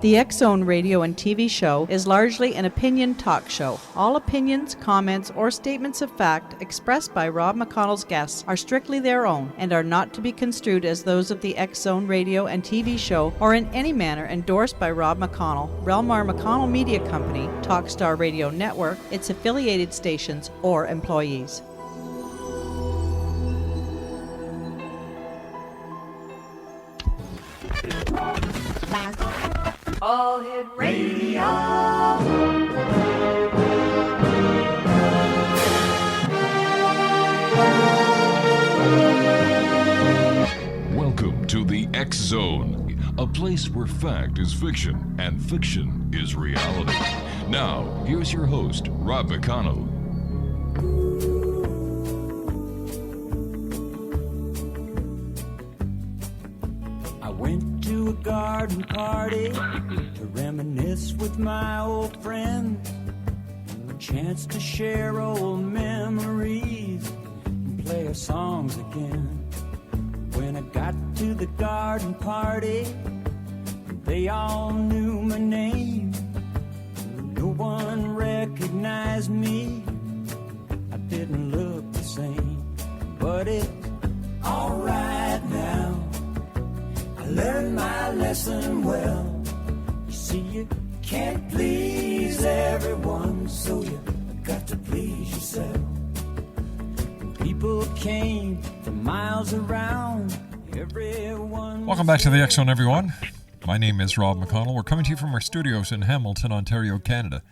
The X Zone radio and TV show is largely an opinion talk show. All opinions, comments, or statements of fact expressed by Rob McConnell's guests are strictly their own and are not to be construed as those of the X Zone radio and TV show or in any manner endorsed by Rob McConnell, Relmar McConnell Media Company, Talkstar Radio Network, its affiliated stations, or employees. All Hit Radio. Welcome to the X Zone, a place where fact is fiction and fiction is reality. Now, here's your host, Rob McConnell. I went to a garden party to reminisce with my old friends, a chance to share old memories and play our songs again. When I got to the garden party, they all knew my name. No one recognized me. I didn't look the same, but it's alright now. I learned my lesson well. You see, you can't please everyone, so you got to please yourself. People came from miles around. Everyone. Welcome back to the X Zone, everyone. My name is Rob McConnell. We're coming to you from our studios in Hamilton, Ontario, Canada,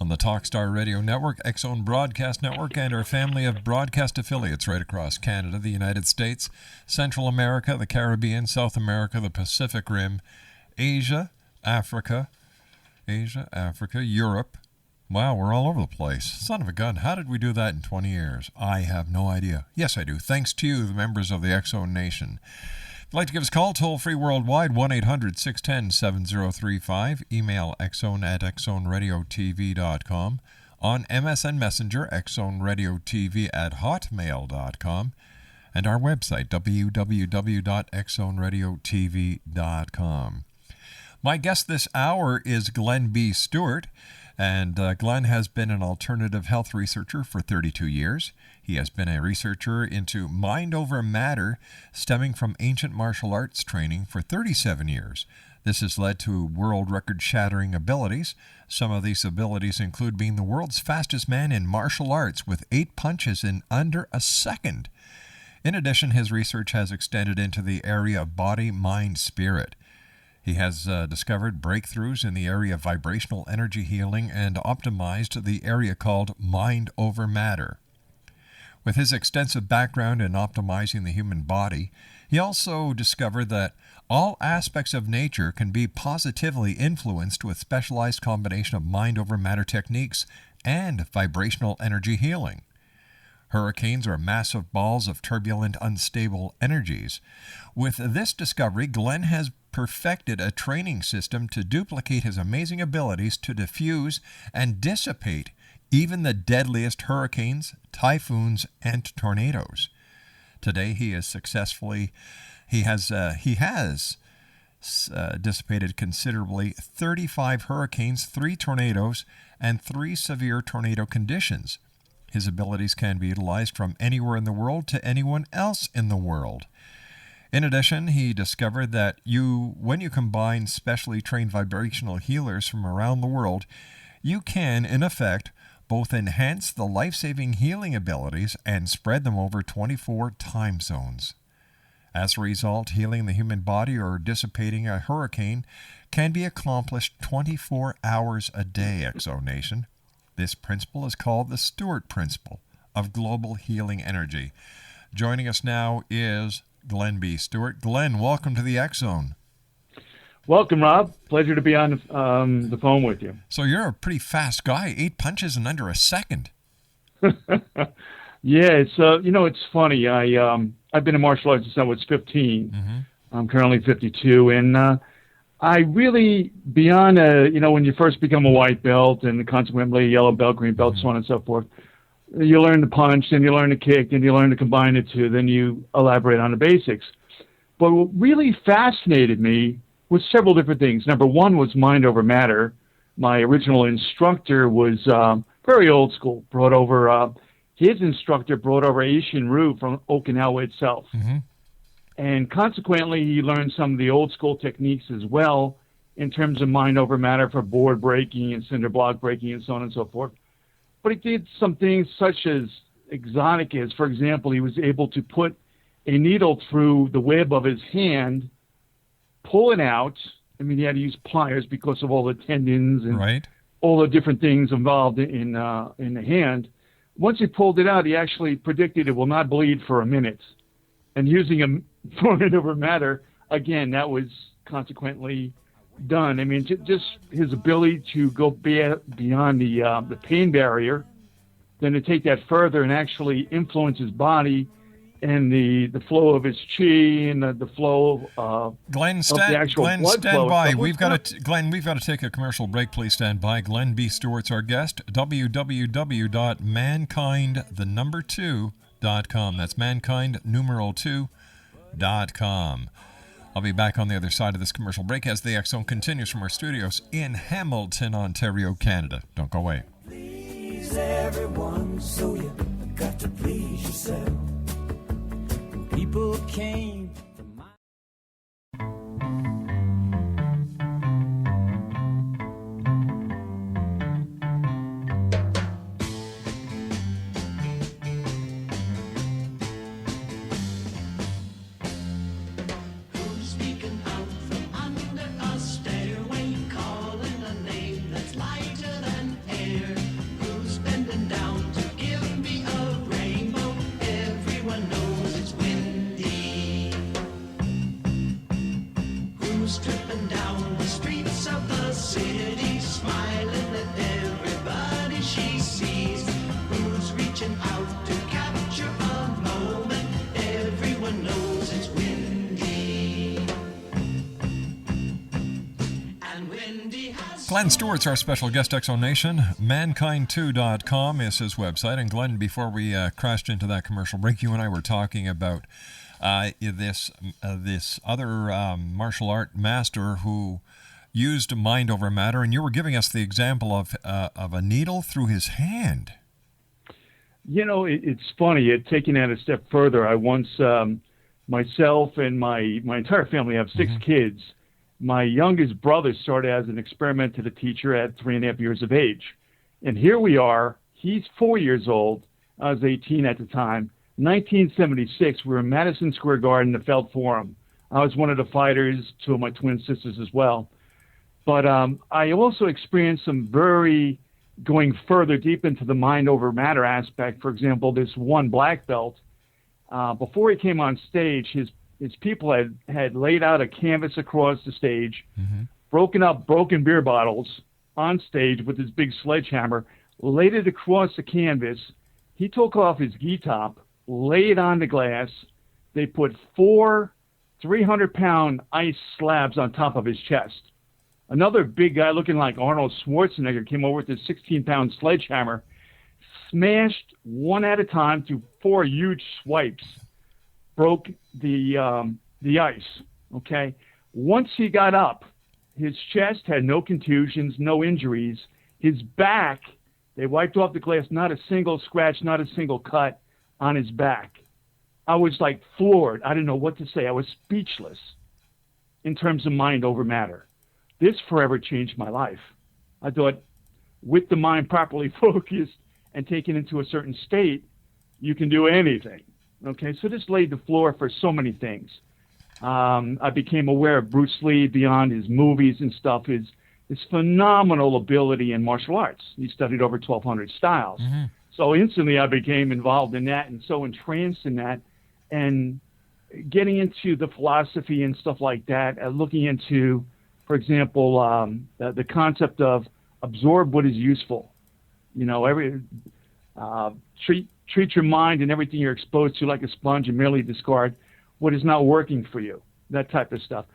on the Talkstar Radio Network, X Zone Broadcast Network, and our family of broadcast affiliates right across Canada, the United States, Central America, the Caribbean, South America, the Pacific Rim, Asia, Africa, Europe. Wow, we're all over the place. Son of a gun, how did we do that in 20 years? I have no idea. Yes, I do. Thanks to you, the members of the X Zone Nation. If you'd like to give us a call, toll-free worldwide, 1-800-610-7035. Email xzone@xzoneradiotv.com. On MSN Messenger, xzoneradiotv@hotmail.com. And our website, www.xzoneradiotv.com. My guest this hour is Glenn B. Stewart. And Glenn has been an alternative health researcher for 32 years. He has been a researcher into mind over matter stemming from ancient martial arts training for 37 years. This has led to world record-shattering abilities. Some of these abilities include being the world's fastest man in martial arts with 8 punches in under a second. In addition, his research has extended into the area of body, mind, spirit. He has discovered breakthroughs in the area of vibrational energy healing and optimized the area called mind over matter. With his extensive background in optimizing the human body, he also discovered that all aspects of nature can be positively influenced with specialized combination of mind over matter techniques and vibrational energy healing. Hurricanes are massive balls of turbulent, unstable energies. With this discovery, Glenn has perfected a training system to duplicate his amazing abilities to diffuse and dissipate even the deadliest hurricanes, typhoons, and tornadoes. Today, he has dissipated considerably 35 hurricanes, 3 tornadoes, and 3 severe tornado conditions. His abilities can be utilized from anywhere in the world to anyone else in the world. In addition, he discovered that when you combine specially trained vibrational healers from around the world, you can, in effect, both enhance the life-saving healing abilities and spread them over 24 time zones. As a result, healing the human body or dissipating a hurricane can be accomplished 24 hours a day, X Zone Nation. This principle is called the Stewart Principle of Global Healing Energy. Joining us now is Glenn B. Stewart. Glenn, welcome to the X Zone. Welcome, Rob. Pleasure to be on the phone with you. So you're a pretty fast guy. 8 punches in under a second. Yeah, it's funny. I've been in martial arts since I was 15. Mm-hmm. I'm currently 52, and I really, beyond, when you first become a white belt and consequently yellow belt, green belt, so on and so forth, you learn to punch, then you learn to kick, and you learn to combine the two, then you elaborate on the basics. But what really fascinated me was several different things. Number one was mind over matter. My original instructor was very old school. His instructor brought over Asian Ryu from Okinawa itself. Mm-hmm. And consequently, he learned some of the old school techniques as well in terms of mind over matter for board breaking and cinder block breaking and so on and so forth. But he did some things such as exotic as, for example, he was able to put a needle through the web of his hand, pull it out. I mean, he had to use pliers because of all the tendons and Right. all the different things involved in the hand. Once he pulled it out, he actually predicted it will not bleed for a minute. And using a mind over matter, again, that was consequently done. I mean, just his ability to go beyond the pain barrier, then to take that further and actually influence his body and the flow of his chi and the flow Glenn, of the actual Glenn, blood stand flow. by. We've got to, Glenn. We've got to take a commercial break. Please stand by. Glenn B. Stewart's our guest. www.mankind2.com. That's mankind2.com. I'll be back on the other side of this commercial break as the X Zone continues from our studios in Hamilton, Ontario, Canada. Don't go away. Please everyone, so you got to please yourself. People came to my... Who's speaking out from under a stairway, calling a name that's lighter than air? Who's bending down to give me a rainbow? Everyone knows it's windy. Who's tripping down the streets of the city, smiling at everybody she sees? Who's reaching out to capture a moment? Everyone knows it's windy. And windy has Glenn Stewart's our special guest, X Zone Nation. Mankind2.com is his website. And Glenn, before we crashed into that commercial break, you and I were talking about this other martial art master who used mind over matter, and you were giving us the example of a needle through his hand. You know, it's funny. Taking that a step further, I once, myself and my entire family have 6 kids. My youngest brother started as an experiment to the teacher at 3.5 years of age. And here we are. He's 4 years old. I was 18 at the time. 1976, we were in Madison Square Garden, the Felt Forum. I was one of the fighters, 2 of my twin sisters as well. But I also experienced some going further deep into the mind over matter aspect. For example, this one black belt, before he came on stage, his people had laid out a canvas across the stage, broken beer bottles on stage with his big sledgehammer, laid it across the canvas. He took off his gi top, laid it on the glass. They put 4 300-pound ice slabs on top of his chest. Another big guy looking like Arnold Schwarzenegger came over with his 16-pound sledgehammer, smashed one at a time through 4 huge swipes, broke the ice, okay? Once he got up, his chest had no contusions, no injuries. His back, they wiped off the glass, not a single scratch, not a single cut on his back. I was like floored. I didn't know what to say. I was speechless in terms of mind over matter. This forever changed my life. I thought with the mind properly focused and taken into a certain state, you can do anything. Okay, so this laid the floor for so many things. I became aware of Bruce Lee beyond his movies and stuff, his phenomenal ability in martial arts. He studied over 1,200 styles. So instantly I became involved in that and so entranced in that, and getting into the philosophy and stuff like that, looking into, for example, the concept of absorb what is useful. You know, treat your mind and everything you're exposed to like a sponge and merely discard what is not working for you, that type of stuff.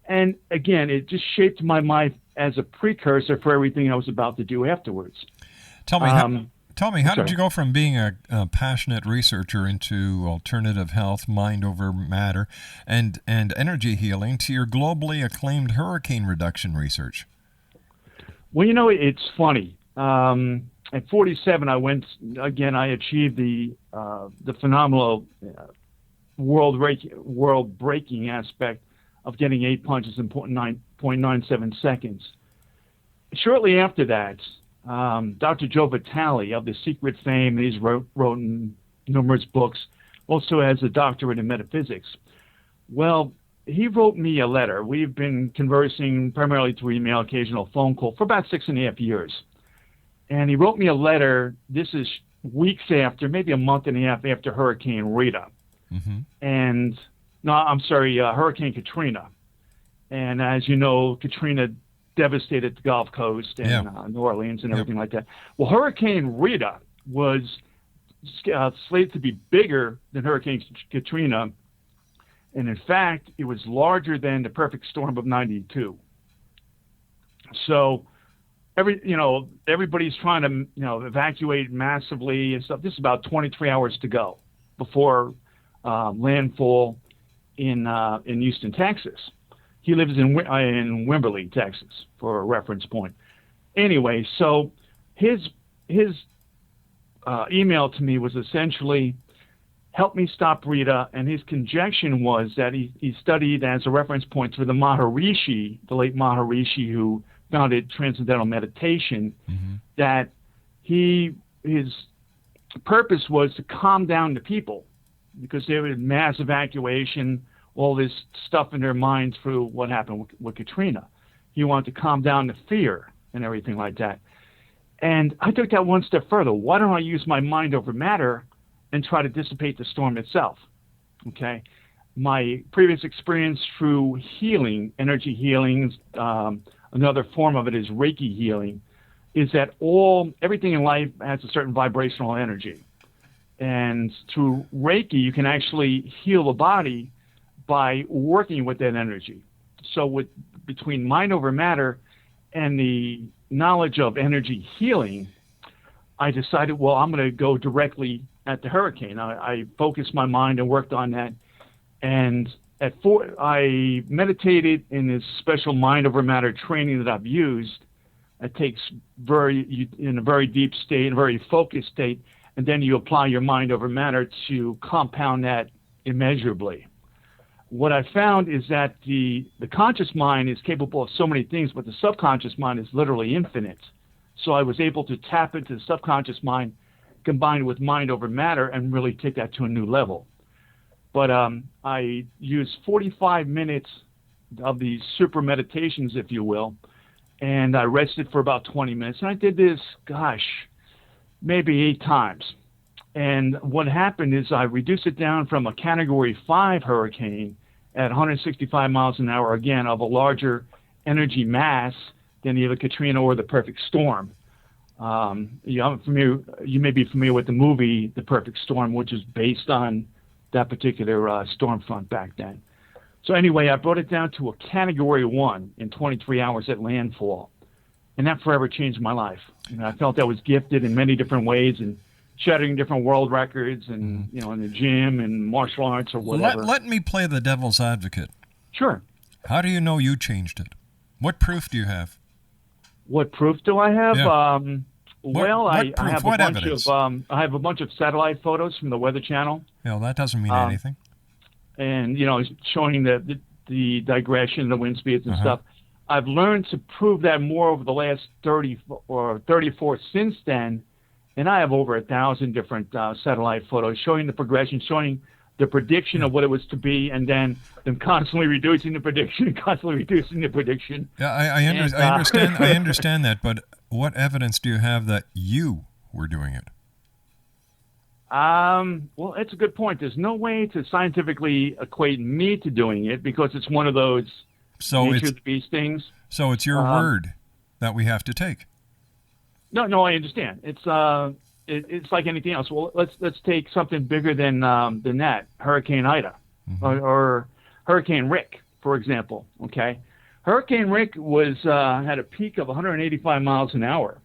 And again, it just shaped my mind as a precursor for everything I was about to do afterwards. Tell me, Tell me, how did Sorry. you go from being a passionate researcher into alternative health, mind over matter, and energy healing to your globally acclaimed hurricane reduction research? Well, you know, it's funny. At 47, I achieved the phenomenal world-breaking aspect of getting 8 punches in 0.97 seconds. Shortly after that, Dr. Joe Vitale of The Secret fame, he's wrote in numerous books, also has a doctorate in metaphysics. Well, he wrote me a letter. We've been conversing primarily through email, occasional phone call, for about 6.5 years. And he wrote me a letter. This is weeks after, maybe a month and a half after Hurricane Rita. Mm-hmm. And, no, I'm sorry, Hurricane Katrina. And as you know, Katrina devastated the Gulf Coast and New Orleans and everything like that. Well, Hurricane Rita was slated to be bigger than Hurricane Katrina. And in fact, it was larger than the perfect storm of 92. So everybody's trying to, evacuate massively and stuff. This is about 23 hours to go before landfall in Houston, Texas. He lives in Wimberley, Texas, for a reference point. Anyway, so his email to me was essentially, help me stop Rita, and his conjecture was that he studied as a reference point for the Maharishi, the late Maharishi, who founded Transcendental Meditation, that his purpose was to calm down the people because there was mass evacuation, all this stuff in their minds through what happened with Katrina. He wanted to calm down the fear and everything like that. And I took that one step further. Why don't I use my mind over matter and try to dissipate the storm itself? Okay. My previous experience through healing, energy healing, another form of it is Reiki healing, is that everything in life has a certain vibrational energy. And through Reiki, you can actually heal the body by working with that energy. So between mind over matter and the knowledge of energy healing, I decided, well, I'm going to go directly at the hurricane. I focused my mind and worked on that. And I meditated in this special mind over matter training that I've used. It takes in a very deep state, a very focused state, and then you apply your mind over matter to compound that immeasurably. What I found is that the conscious mind is capable of so many things, but the subconscious mind is literally infinite. So I was able to tap into the subconscious mind combined with mind over matter and really take that to a new level. But I used 45 minutes of these super meditations, if you will, and I rested for about 20 minutes. And I did this, maybe 8 times. And what happened is I reduced it down from a Category 5 hurricane at 165 miles an hour, again, of a larger energy mass than either Katrina or the perfect storm. You may be familiar with the movie The Perfect Storm, which is based on that particular storm front back then. So anyway, I brought it down to a Category 1 in 23 hours at landfall. And that forever changed my life. I felt I was gifted in many different ways and shattering different world records and, in the gym and martial arts or whatever. Let me play the devil's advocate. Sure. How do you know you changed it? What proof do you have? What proof do I have? Yeah. I have What a bunch evidence? I have a bunch of satellite photos from the Weather Channel. That doesn't mean anything. And, showing the digression, the wind speeds and stuff. I've learned to prove that more over the last 30 or 34 since then. And I have over 1,000 different satellite photos showing the progression, showing the prediction of what it was to be, and then them constantly reducing the prediction and constantly reducing the prediction. Yeah, I understand. I understand that, but what evidence do you have that you were doing it? Well, it's a good point. There's no way to scientifically equate me to doing it because it's one of those nature of the beast things. So it's your word that we have to take. No, I understand. It's like anything else. Well, let's take something bigger than that. Hurricane Ida, or Hurricane Rick, for example. Okay, Hurricane Rick had a peak of 185 miles an hour,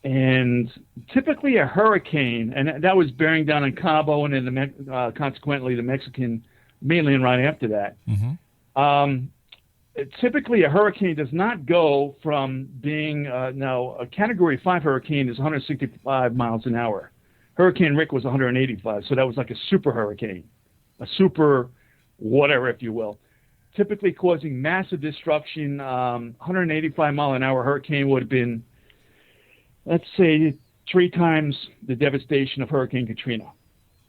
And typically a hurricane, and that was bearing down on Cabo and then consequently the Mexican mainland right after that. Typically a hurricane does not go from being, now a Category 5 hurricane is 165 miles an hour. Hurricane Rick was 185, so that was like a super hurricane, a super whatever, if you will. Typically causing massive destruction. 185 mile an hour hurricane would have been, let's say, 3 times the devastation of Hurricane Katrina,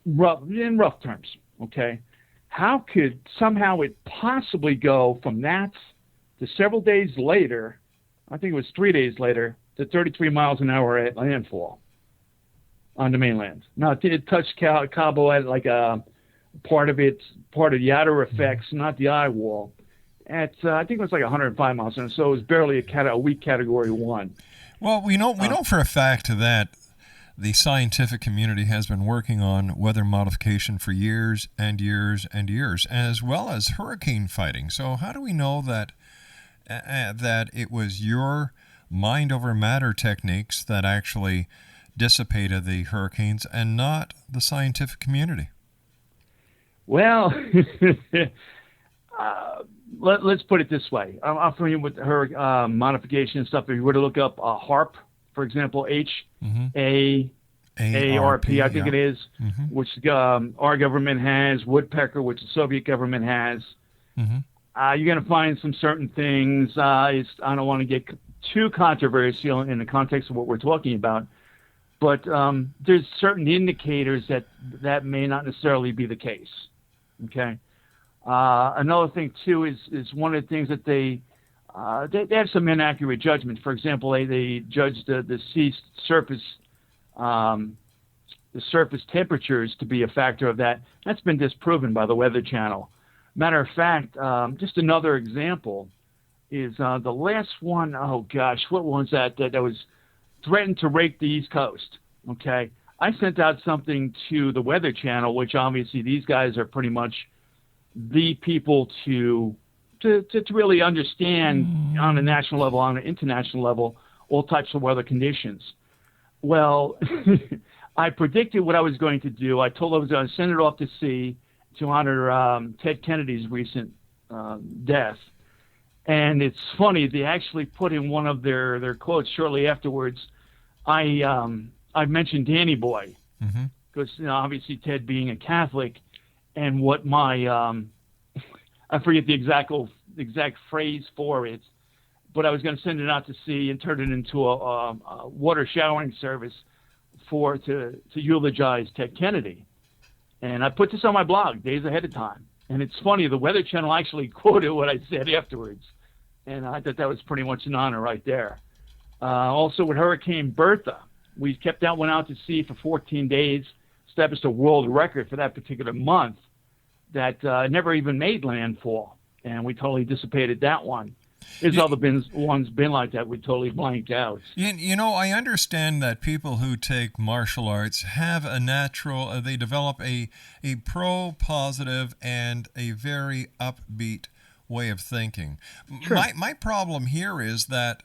in rough terms, okay? How could somehow it possibly go from that to several days later, I think it was 3 days later, to 33 miles an hour at landfall on the mainland? Now, it touched Cabo at like a part of the outer effects, not the eye wall. At I think it was like 105 miles an hour, so it was barely a weak Category 1. Well, we know for a fact that the scientific community has been working on weather modification for years and years and years, as well as hurricane fighting. So how do we know that that it was your mind over matter techniques that actually dissipated the hurricanes and not the scientific community? Well, let's put it this way. I'm familiar with her modification and stuff. If you were to look up HAARP, for example, HAARP, I think it is, which our government has, Woodpecker, which the Soviet government has. You're going to find some certain things. I don't want to get too controversial in the context of what we're talking about, but there's certain indicators that may not necessarily be the case. Okay. Another thing too is one of the things that they have some inaccurate judgments. For example, they judged the sea surface, the surface temperatures to be a factor of that. That's been disproven by the Weather Channel. Matter of fact, just another example is the last one. Oh gosh, what was that was threatened to rake the East Coast? Okay. I sent out something to the Weather Channel, which obviously these guys are pretty much the people to really understand on a national level, on an international level, all types of weather conditions. Well, I predicted what I was going to do. I told I was going to send it off to sea to honor Ted Kennedy's recent death. And it's funny, they actually put in one of their quotes shortly afterwards. I mentioned Danny Boy because obviously Ted being a Catholic, and what my I forget the exact phrase for it, but I was going to send it out to sea and turn it into a water showering service to eulogize Ted Kennedy. And I put this on my blog days ahead of time. And it's funny, the Weather Channel actually quoted what I said afterwards. And I thought that was pretty much an honor right there. Also with Hurricane Bertha, we kept that one out to sea for 14 days, established a world record for that particular month that never even made landfall. And we totally dissipated that one. There's other ones been like that we totally blanked out. You know, I understand that people who take martial arts have a natural, they develop a pro-positive and a very upbeat way of thinking. Sure. My problem here is that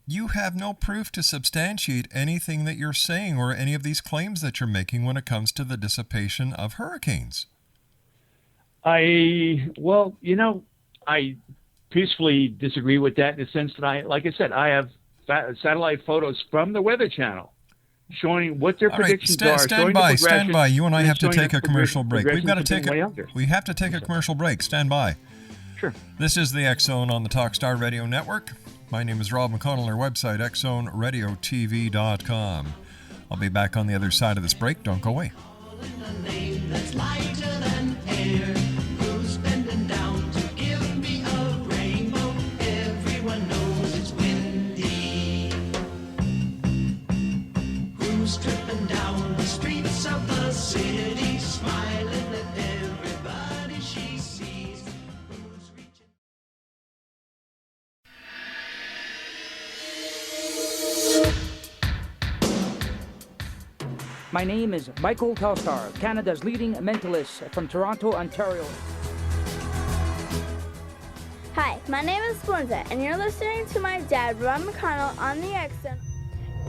you have no proof to substantiate anything that you're saying or any of these claims that you're making when it comes to the dissipation of hurricanes. I peacefully disagree with that in the sense that I have satellite photos from the Weather Channel showing what their predictions are. Stand by. You and I have to take a commercial break. We have to take a commercial break. Stand by. Sure. This is the X Zone on the Talkstar Radio Network. My name is Rob McConnell. Our website, xzoneradiotv.com. I'll be back on the other side of this break. Don't go away. A name that's lighter than air. Who's bending down to give me a rainbow? Everyone knows it's windy. Who's tripping down the streets of the city, smiling at everybody she sees? Who's reaching? My name is Michael Telstar, Canada's leading mentalist from Toronto, Ontario. Hi, my name is Splenda, and you're listening to my dad, Rob McConnell, on the X Zone.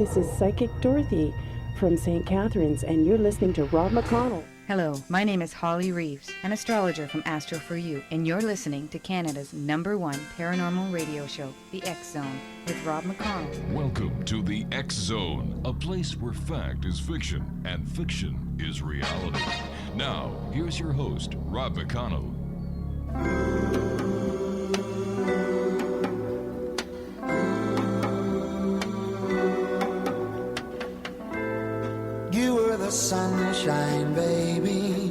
This is Psychic Dorothy from St. Catharines, and you're listening to Rob McConnell. Hello, my name is Holly Reeves, an astrologer from Astro For You, and you're listening to Canada's #1 paranormal radio show, The X Zone, with Rob McConnell. Welcome to the X Zone, a place where fact is fiction and fiction is reality. Now, here's your host, Rob McConnell. You were the sunshine, baby,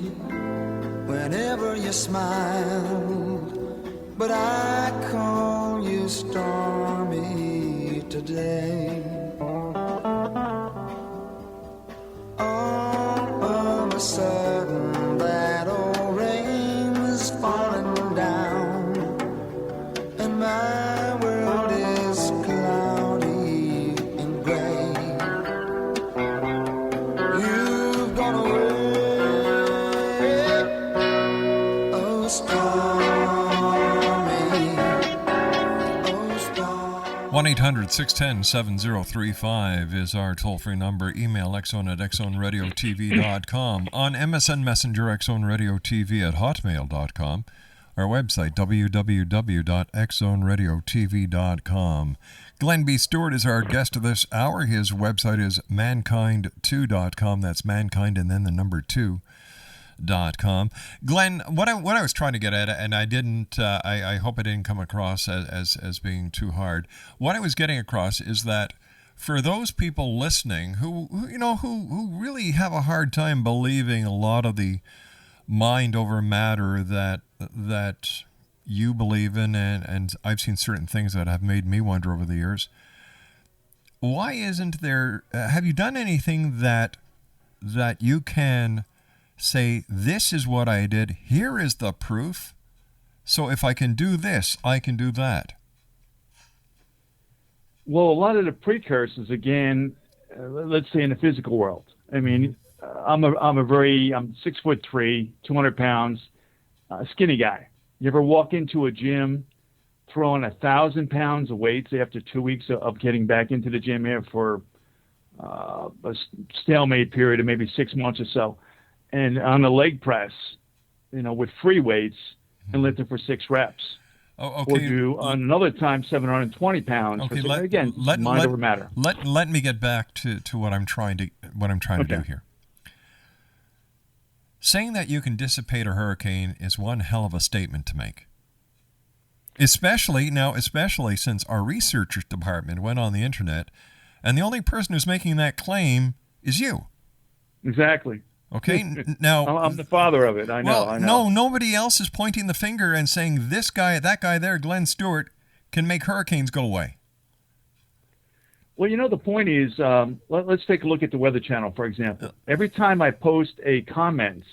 whenever you smiled. But I call you stormy today. All of a sudden, that old rain was falling down, and my world is cloudy and gray. You've gone away, oh stormy, oh stormy. 1-800-610-7035 is our toll-free number. Email xzone@xzoneradiotv.com. On MSN Messenger, xzoneradiotv@hotmail.com. Our website, www.xzoneradiotv.com. Glenn B. Stewart is our guest of this hour. His website is mankind2.com. That's mankind and then the number 2.com. Glenn, what I was trying to get at, and I didn't, I hope I didn't come across as being too hard. What I was getting across is that for those people listening who really have a hard time believing a lot of the mind over matter that you believe in, and I've seen certain things that have made me wonder over the years. Why isn't there? Have you done anything that you can say, this is what I did, here is the proof, so if I can do this, I can do that? Well, a lot of the precursors, again, let's say in the physical world. I mean, I'm 6'3", 200 pounds, skinny guy. You ever walk into a gym throwing 1,000 pounds of weights after 2 weeks of getting back into the gym here for a stalemate period of maybe 6 months or so, and on a leg press, with free weights and lifting for 6 reps? Oh, okay. Or do on another time 720 pounds. Okay, mind over matter. Let me get back to what I'm trying to do here. Saying that you can dissipate a hurricane is one hell of a statement to make. Especially since our research department went on the internet, and the only person who's making that claim is you. Exactly. Okay, now I'm the father of it. I know. Well, no, nobody else is pointing the finger and saying this guy, that guy there, Glenn Stewart, can make hurricanes go away. Well, the point is, let's take a look at the Weather Channel, for example. Every time I post a comment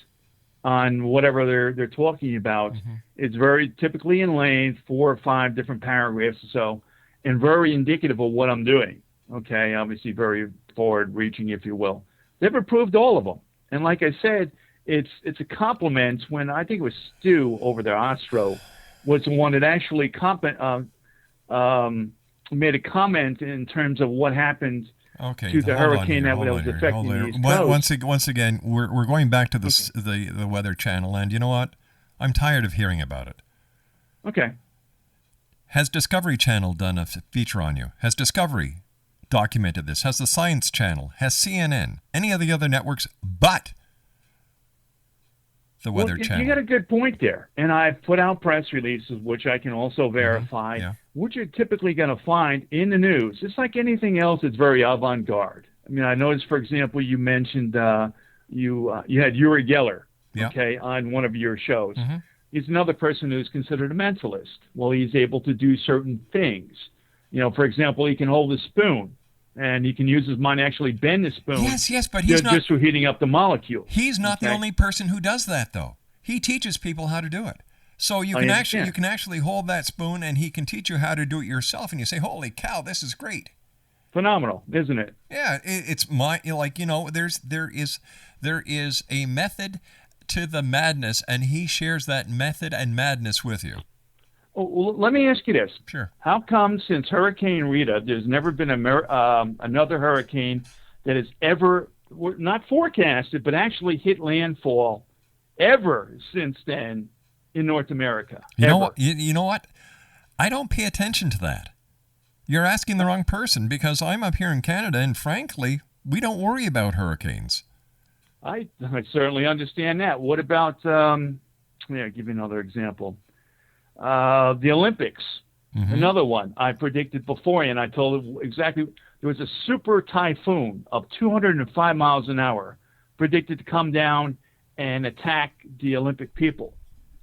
on whatever they're talking about, it's very typically in length, 4 or 5 different paragraphs or so, and very indicative of what I'm doing. Okay, obviously very forward-reaching, if you will. They've approved all of them. And like I said, it's a compliment when I think it was Stu over there, Astro, was the one that actually made a comment in terms of what happened to the hurricane that was affecting the East Coast. Once again, we're going back to the Weather Channel, and you know what? I'm tired of hearing about it. Okay. Has Discovery Channel done a feature on you? Has Discovery documented this? Has the Science Channel? Has CNN? Any of the other networks but the Weather Channel? You got a good point there. And I've put out press releases, which I can also verify, which you're typically going to find in the news. It's like anything else, it's very avant-garde. I mean, I noticed, for example, you mentioned you had Uri Geller, on one of your shows. He's another person who's considered a mentalist. Well, he's able to do certain things. For example, he can hold a spoon, and he can use his mind to actually bend the spoon. Yes, but he's not just for heating up the molecule. He's not the only person who does that, though. He teaches people how to do it. So you can actually hold that spoon, and he can teach you how to do it yourself, and you say, "Holy cow, this is great." Phenomenal, isn't it? Yeah, it's there is a method to the madness, and he shares that method and madness with you. Well, let me ask you this. Sure. How come since Hurricane Rita, there's never been another hurricane that has ever, not forecasted, but actually hit landfall ever since then in North America? You know what? You know what? I don't pay attention to that. You're asking the wrong person, because I'm up here in Canada, and frankly, we don't worry about hurricanes. I certainly understand that. What about, I'll give you another example. The Olympics, another one I predicted before, and I told it exactly. There was a super typhoon of 205 miles an hour predicted to come down and attack the Olympic people,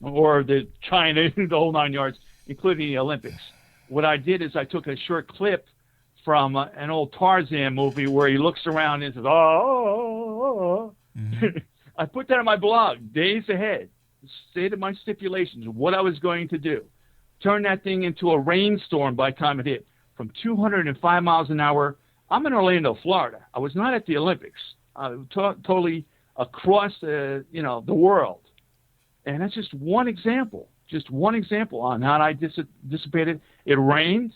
or the China, the whole 9 yards, including the Olympics. What I did is I took a short clip from an old Tarzan movie where he looks around and says, oh. I put that on my blog days ahead. Stated my stipulations, what I was going to do. Turn that thing into a rainstorm by the time it hit. From 205 miles an hour, I'm in Orlando, Florida. I was not at the Olympics. Totally across the world. And that's just one example. Just one example on how I dissipated. It rained.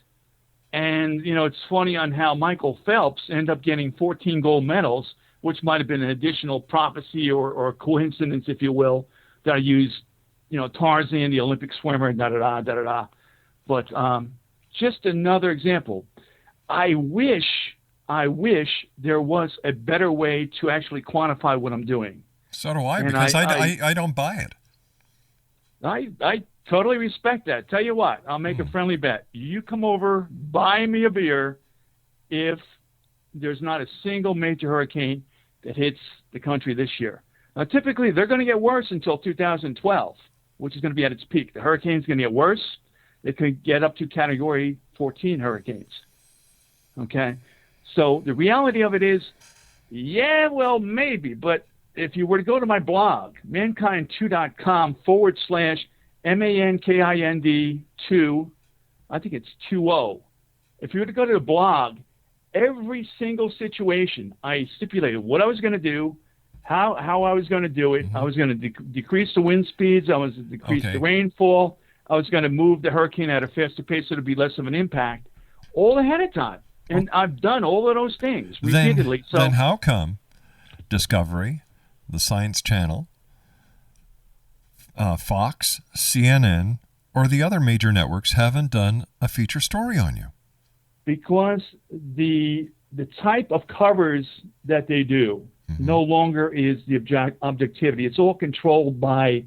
And, it's funny on how Michael Phelps ended up getting 14 gold medals, which might have been an additional prophecy or coincidence, if you will, that I used, Tarzan, the Olympic swimmer, da-da-da. But just another example. I wish there was a better way to actually quantify what I'm doing. So do I, because I don't buy it. I totally respect that. Tell you what, I'll make a friendly bet. You come over, buy me a beer if there's not a single major hurricane that hits the country this year. Now, typically, they're going to get worse until 2012, which is going to be at its peak. The hurricane's going to get worse. It could get up to Category 14 hurricanes. Okay? So the reality of it is, maybe. But if you were to go to my blog, mankind2.com/MANKIND2, I think it's 20. If you were to go to the blog, every single situation, I stipulated what I was going to do, how I was going to do it. I was going to decrease the wind speeds. I was going to decrease the rainfall. I was going to move the hurricane at a faster pace so it would be less of an impact, all ahead of time. And I've done all of those things repeatedly. Then how come Discovery, the Science Channel, Fox, CNN, or the other major networks haven't done a feature story on you? Because the type of covers that they do no longer is the objectivity. It's all controlled by,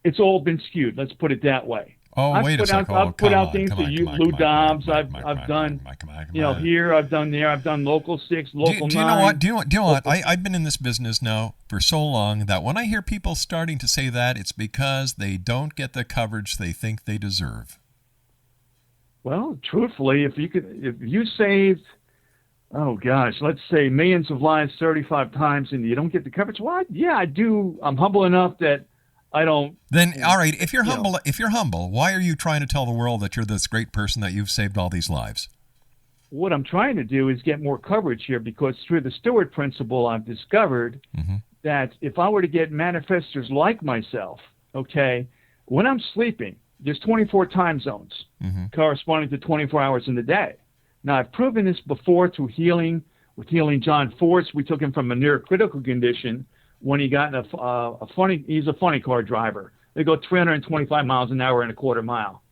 it's all been skewed. Let's put it that way. Oh, wait a second. I've put out things to you, Lou Dobbs. I've done, here, I've done there. I've done Local 6, Local 9. Do you know what? I've been in this business now for so long that when I hear people starting to say that, it's because they don't get the coverage they think they deserve. Well, truthfully, if you saved, let's say millions of lives 35 times and you don't get the coverage, yeah, I do. I'm humble enough that I don't. Then, all right, if you're humble, why are you trying to tell the world that you're this great person, that you've saved all these lives? What I'm trying to do is get more coverage here, because through the Stewart principle, I've discovered that if I were to get manifestors like myself, when I'm sleeping, there's 24 time zones corresponding to 24 hours in the day. Now, I've proven this before through healing. With Healing John Force, we took him from a near critical condition when he got in he's a funny car driver. They go 325 miles an hour in a quarter mile,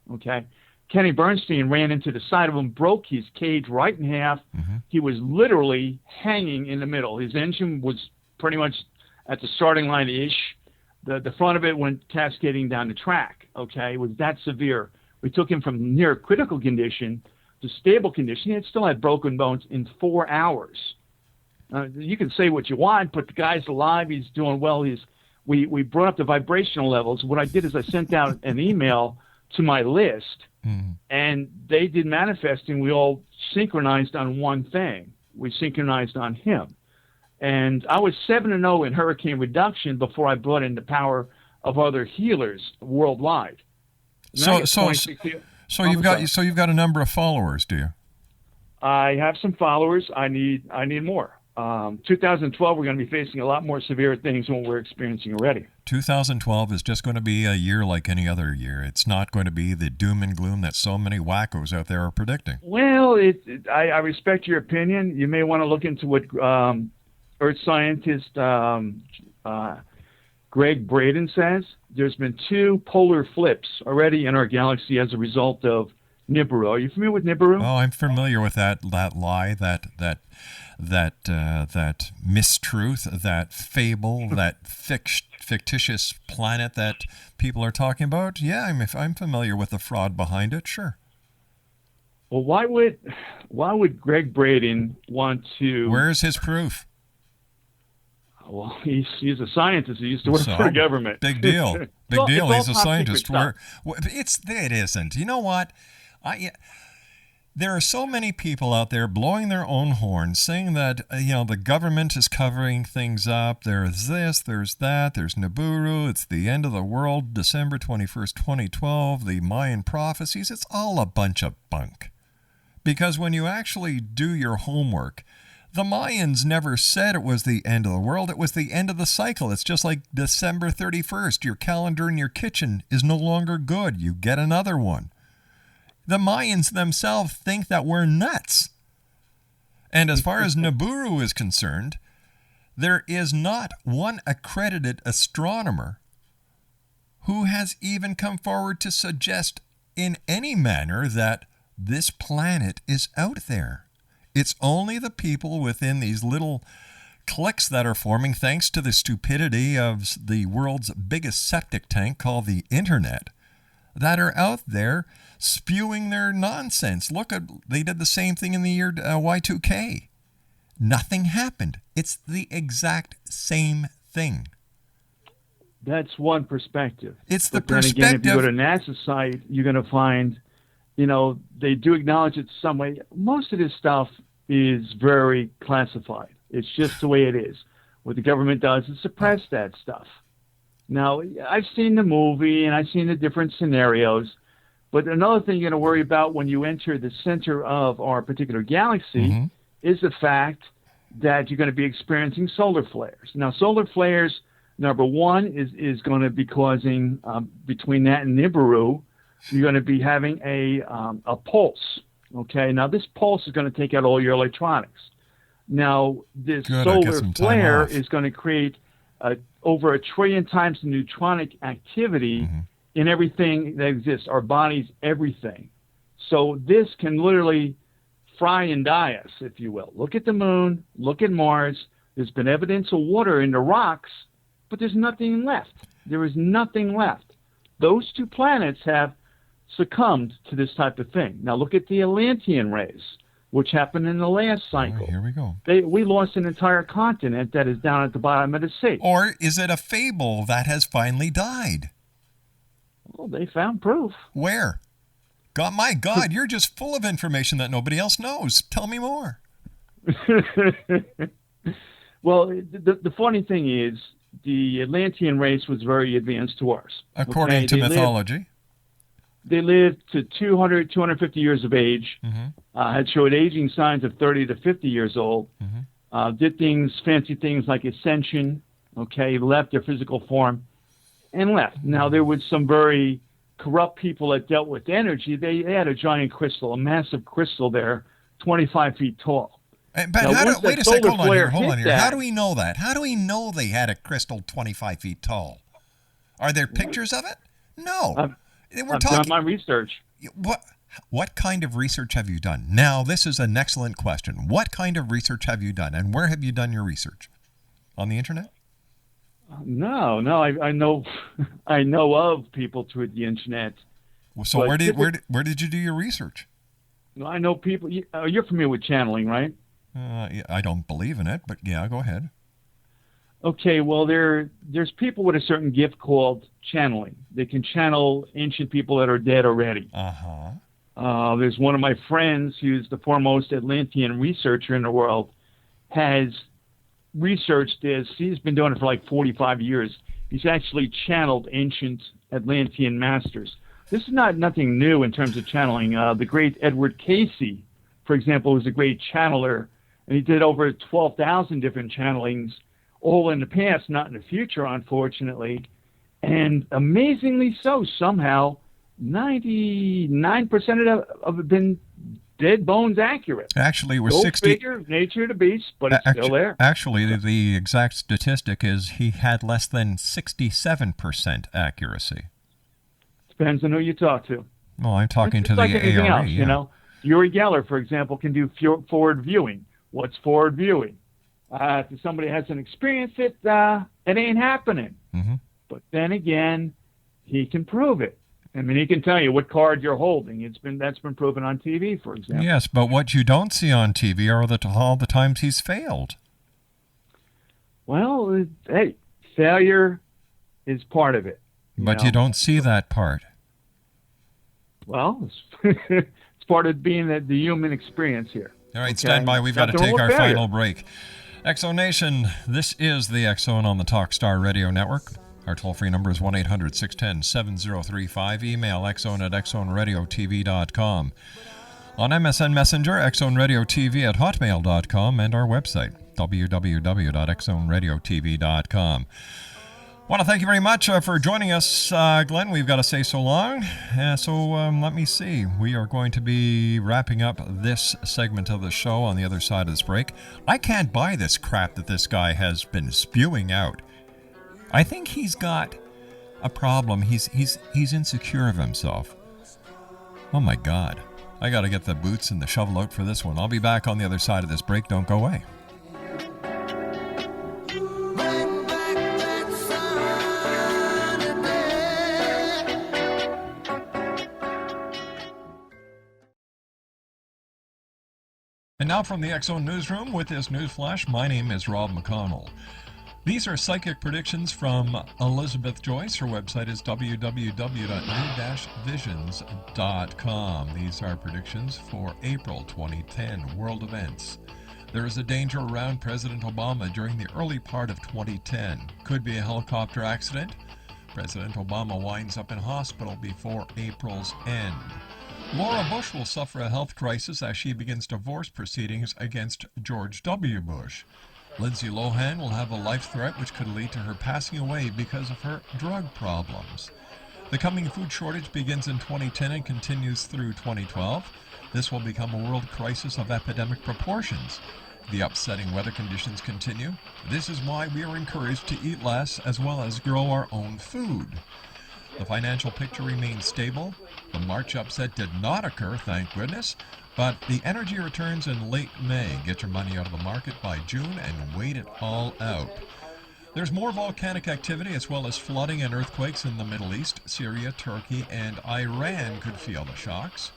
Kenny Bernstein ran into the side of him, broke his cage right in half. He was literally hanging in the middle. His engine was pretty much at the starting line-ish. The front of it went cascading down the track, It was that severe. We took him from near critical condition to stable condition. He still had broken bones in 4 hours. You can say what you want, but the guy's alive. He's doing well. We brought up the vibrational levels. What I did is I sent out an email to my list, and they did manifesting. We all synchronized on one thing. We synchronized on him. And I was 7-0 in hurricane reduction before I brought in the power of other healers worldwide. So you've got a number of followers, do you? I have some followers. I need more. 2012, we're going to be facing a lot more severe things than what we're experiencing already. 2012 is just going to be a year like any other year. It's not going to be the doom and gloom that so many wackos out there are predicting. Well, I respect your opinion. You may want to look into what Earth scientist Greg Braden says. There's been 2 polar flips already in our galaxy as a result of Nibiru. Are you familiar with Nibiru? Oh, I'm familiar with that lie, that mistruth, that fable, that fictitious planet that people are talking about. Yeah, I'm familiar with the fraud behind it. Sure. Well, why would Greg Braden want to? Where's his proof? Well, he's a scientist. He used to work for the government. Big deal. Big deal. He's a scientist. It isn't. You know what? There are so many people out there blowing their own horns, saying that the government is covering things up. There's this, there's that, there's Nibiru. It's the end of the world, December 21st, 2012. The Mayan prophecies. It's all a bunch of bunk. Because when you actually do your homework, the Mayans never said it was the end of the world. It was the end of the cycle. It's just like December 31st. Your calendar in your kitchen is no longer good. You get another one. The Mayans themselves think that we're nuts. And as far as Nibiru is concerned, there is not one accredited astronomer who has even come forward to suggest in any manner that this planet is out there. It's only the people within these little cliques that are forming, thanks to the stupidity of the world's biggest septic tank called the internet, that are out there spewing their nonsense. They did the same thing in the year Y2K. Nothing happened. It's the exact same thing. That's one perspective. It's the Then perspective. again, if you go to NASA's site, you're going to find, they do acknowledge it some way. Most of this stuff is very classified. It's just the way it is. What the government does is suppress that stuff. Now, I've seen the movie and I've seen the different scenarios, but another thing you're going to worry about when you enter the center of our particular galaxy is the fact that you're going to be experiencing solar flares. Now, solar flares, number one, is going to be causing, between that and Nibiru, you're going to be having a pulse. Okay, now this pulse is going to take out all your electronics. Now, this solar flare is going to create over 1 trillion times the neutronic activity in everything that exists, our bodies, everything. So this can literally fry and die us, if you will. Look at the moon, look at Mars. There's been evidence of water in the rocks, but there's nothing left. There is nothing left. Those 2 planets have succumbed to this type of thing. Now look at the Atlantean rays, which happened in the last cycle. Here we go. We lost an entire continent that is down at the bottom of the sea. Or is it a fable that has finally died? Well, they found proof. Where? My God, you're just full of information that nobody else knows. Tell me more. Well, the funny thing is, the Atlantean race was very advanced to ours. According to mythology. They lived to 200, 250 years of age, had showed aging signs of 30 to 50 years old, did fancy things like ascension, left their physical form, and left. Now, there was some very corrupt people that dealt with energy. They had a giant crystal, a massive crystal there, 25 feet tall. But wait a second, hold on here. How do we know that? How do we know they had a crystal 25 feet tall? Are there pictures of it? No. I've done my research. What kind of research have you done? Now, this is an excellent question. What kind of research have you done, and where have you done your research? On the internet? No. I know of people through the internet. So where did you do your research? I know people. You're familiar with channeling, right? I don't believe in it, but yeah, go ahead. Okay, well, there's people with a certain gift called channeling. They can channel ancient people that are dead already. There's one of my friends who's the foremost Atlantean researcher in the world, has researched this. He's been doing it for like 45 years. He's actually channeled ancient Atlantean masters. This is nothing new in terms of channeling. The great Edward Casey, for example, was a great channeler And he did over 12,000 different channelings, all in the past, not in the future, unfortunately. And amazingly so, somehow, 99% of it been dead bones accurate. Actually, it was Go 60. figure, nature of the beast, but it's still there. Actually, the exact statistic is he had less than 67% accuracy. Depends on who you talk to. Well, I'm talking It's to like the anything ARA. else, you know. Uri Geller, for example, can do forward viewing. What's forward viewing? If somebody hasn't experienced it, it ain't happening. Mm-hmm. But then again, he can prove it. I mean, he can tell you what card you're holding. That's been proven on TV, for example. Yes, but what you don't see on TV are all the times he's failed. Well, hey, failure is part of it. But you don't see that part. Well, it's part of being the human experience here. All right, Okay? stand by. We've got to Nothing take wrong our with failure. final break. Exo Nation, this is the X-Zone on the Talkstar Radio Network. Our toll-free number is 1-800-610-7035. Email xzone@xzoneradiotv.com. On MSN Messenger, xzoneradiotv@hotmail.com, and our website, www.xzoneradiotv.com. Want to thank you very much for joining us, Glenn. We've got to say so long. Let me see. We are going to be wrapping up this segment of the show on the other side of this break. I can't buy this crap that this guy has been spewing out. I think he's got a problem. He's insecure of himself. Oh my God. I got to get the boots and the shovel out for this one. I'll be back on the other side of this break. Don't go away. And now from the X-Zone Newsroom with this news flash, my name is Rob McConnell. These are psychic predictions from Elizabeth Joyce. Her website is www.new-visions.com. These are predictions for April 2010 world events. There is a danger around President Obama during the early part of 2010. Could be a helicopter accident. President Obama winds up in hospital before April's end. Laura Bush will suffer a health crisis as she begins divorce proceedings against George W. Bush. Lindsay Lohan will have a life threat which could lead to her passing away because of her drug problems. The coming food shortage begins in 2010 and continues through 2012. This will become a world crisis of epidemic proportions. The upsetting weather conditions continue. This is why we are encouraged to eat less as well as grow our own food. The financial picture remains stable. The March upset did not occur, thank goodness, but the energy returns in late May. Get your money out of the market by June and wait it all out. There's more volcanic activity as well as flooding and earthquakes in the Middle East. Syria, Turkey, and Iran could feel the shocks.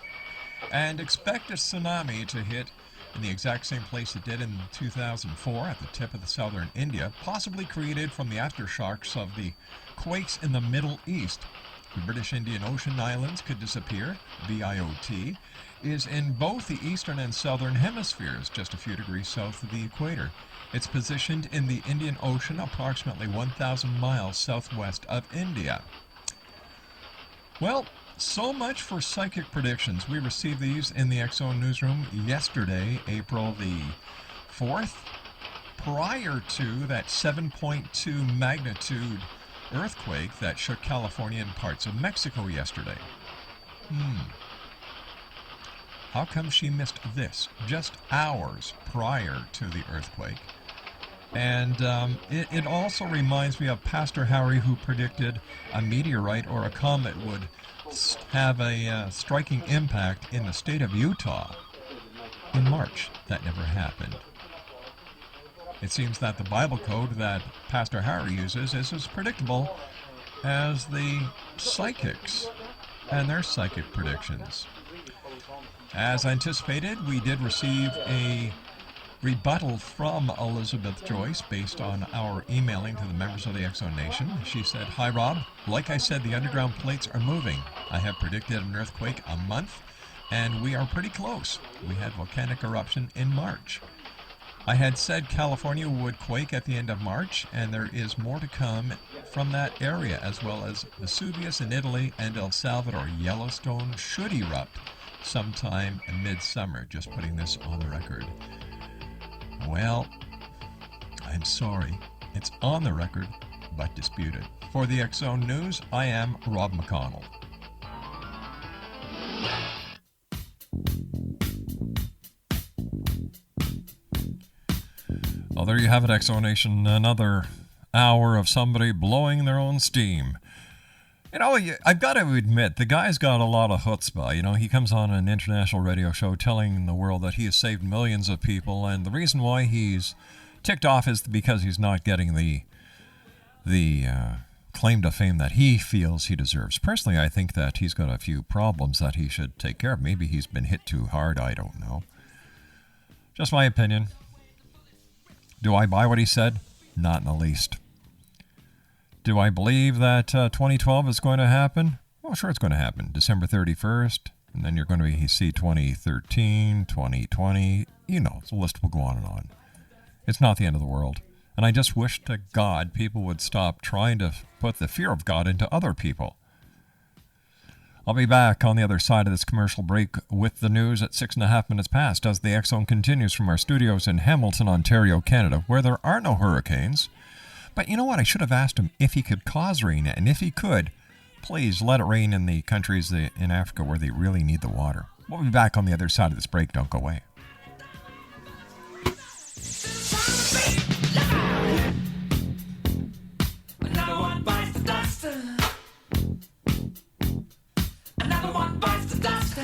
And expect a tsunami to hit in the exact same place it did in 2004 at the tip of the southern India, possibly created from the aftershocks of the quakes in the Middle East. The British Indian Ocean Islands could disappear. BIOT is in both the eastern and southern hemispheres, just a few degrees south of the equator. It's positioned in the Indian Ocean, approximately 1,000 miles southwest of India. Well, so much for psychic predictions. We received these in the X-Zone newsroom yesterday, April the 4th, prior to that 7.2 magnitude earthquake that shook California and parts of Mexico yesterday. How come she missed this just hours prior to the earthquake? And it also reminds me of Pastor Harry, who predicted a meteorite or a comet would have a striking impact in the state of Utah in March. That never happened. It seems that the Bible code that Pastor Harry uses is as predictable as the psychics and their psychic predictions. As anticipated, we did receive a rebuttal from Elizabeth Joyce based on our emailing to the members of the X-Zone Nation. She said, "Hi Rob, like I said, the underground plates are moving. I have predicted an earthquake a month, and we are pretty close. We had volcanic eruption in March. I had said California would quake at the end of March, and there is more to come from that area, as well as Vesuvius in Italy and El Salvador. Yellowstone should erupt sometime in midsummer." Just putting this on the record. Well, I'm sorry. It's on the record, but disputed. For the X Zone News, I am Rob McConnell. Well, there you have it, X Zone Nation. Another hour of somebody blowing their own steam. You know, I've got to admit, the guy's got a lot of chutzpah. You know, he comes on an international radio show telling the world that he has saved millions of people, and the reason why he's ticked off is because he's not getting the claim to fame that he feels he deserves. Personally, I think that he's got a few problems that he should take care of. Maybe he's been hit too hard, I don't know. Just my opinion. Do I buy what he said? Not in the least. Do I believe that 2012 is going to happen? Well, sure it's going to happen. December 31st, and then you're going to see 2013, 2020. You know, the list will go on and on. It's not the end of the world. And I just wish to God people would stop trying to put the fear of God into other people. I'll be back on the other side of this commercial break with the news at 6.5 minutes past as the X Zone continues from our studios in Hamilton, Ontario, Canada, where there are no hurricanes. But you know what? I should have asked him if he could cause rain, and if he could, please let it rain in the countries in Africa where they really need the water. We'll be back on the other side of this break. Don't go away. Another one bites the dust. Another one bites the dust.